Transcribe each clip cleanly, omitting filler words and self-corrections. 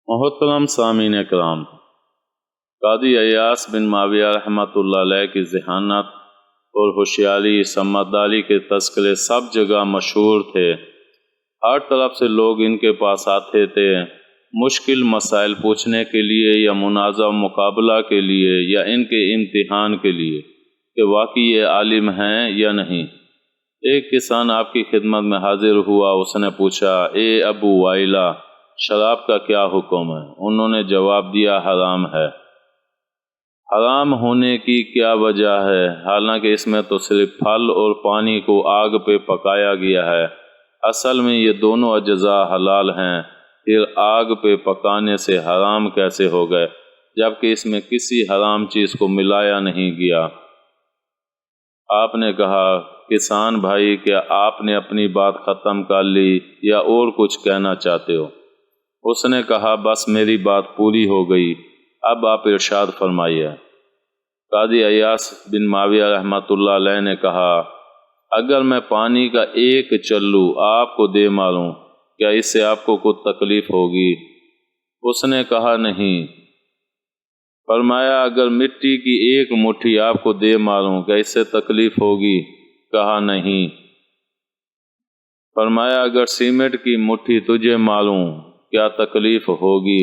محترم سامعین کرام، قاضی ایاس بن معاویہ رحمۃ اللہ علیہ کی ذہانت اور ہوشیاری سمجھداری کے تذکرے سب جگہ مشہور تھے۔ ہر طرف سے لوگ ان کے پاس آتے تھے، مشکل مسائل پوچھنے کے لیے یا منازع مقابلہ کے لیے یا ان کے امتحان کے لیے کہ واقعی یہ عالم ہیں یا نہیں۔ ایک کسان آپ کی خدمت میں حاضر ہوا، اس نے پوچھا، اے ابو وائلہ، شراب کا کیا حکم ہے؟ انہوں نے جواب دیا، حرام ہے۔ حرام ہونے کی کیا وجہ ہے؟ حالانکہ اس میں تو صرف پھل اور پانی کو آگ پہ پکایا گیا ہے، اصل میں یہ دونوں اجزاء حلال ہیں، پھر آگ پہ پکانے سے حرام کیسے ہو گئے جبکہ اس میں کسی حرام چیز کو ملایا نہیں گیا؟ آپ نے کہا، کسان بھائی، کیا آپ نے اپنی بات ختم کر لی یا اور کچھ کہنا چاہتے ہو؟ اس نے کہا، بس میری بات پوری ہو گئی، اب آپ ارشاد فرمائیے۔ قاضی ایاس بن معاویہ رحمۃ اللہ علیہ نے کہا، اگر میں پانی کا ایک چلو آپ کو دے ماروں، کیا اس سے آپ کو کچھ تکلیف ہوگی؟ اس نے کہا، نہیں۔ فرمایا، اگر مٹی کی ایک مٹھی آپ کو دے ماروں، کیا اس سے تکلیف ہوگی؟ کہا، نہیں۔ فرمایا، اگر سیمنٹ کی مٹھی تجھے ماروں، کیا تکلیف ہوگی؟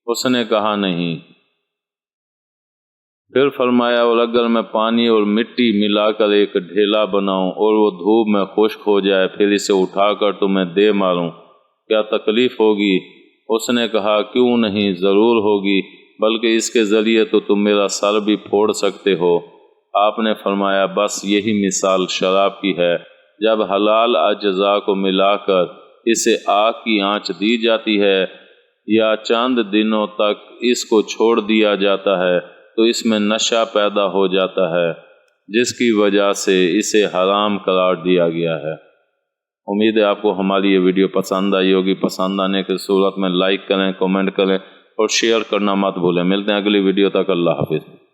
اس نے کہا، نہیں۔ پھر فرمایا، اور اگر میں پانی اور مٹی ملا کر ایک ڈھیلا بناؤں اور وہ دھوپ میں خشک ہو جائے، پھر اسے اٹھا کر تمہیں دے ماروں، کیا تکلیف ہوگی؟ اس نے کہا، کیوں نہیں، ضرور ہوگی، بلکہ اس کے ذریعے تو تم میرا سر بھی پھوڑ سکتے ہو۔ آپ نے فرمایا، بس یہی مثال شراب کی ہے، جب حلال اجزاء کو ملا کر اسے آگ کی آنچ دی جاتی ہے یا چند دنوں تک اس کو چھوڑ دیا جاتا ہے تو اس میں نشہ پیدا ہو جاتا ہے، جس کی وجہ سے اسے حرام قرار دیا گیا ہے۔ امید ہے آپ کو ہماری یہ ویڈیو پسند آئی ہوگی۔ پسند آنے کی صورت میں لائک کریں، کمنٹ کریں اور شیئر کرنا مت بھولیں۔ ملتے ہیں اگلی ویڈیو تک، اللہ حافظ۔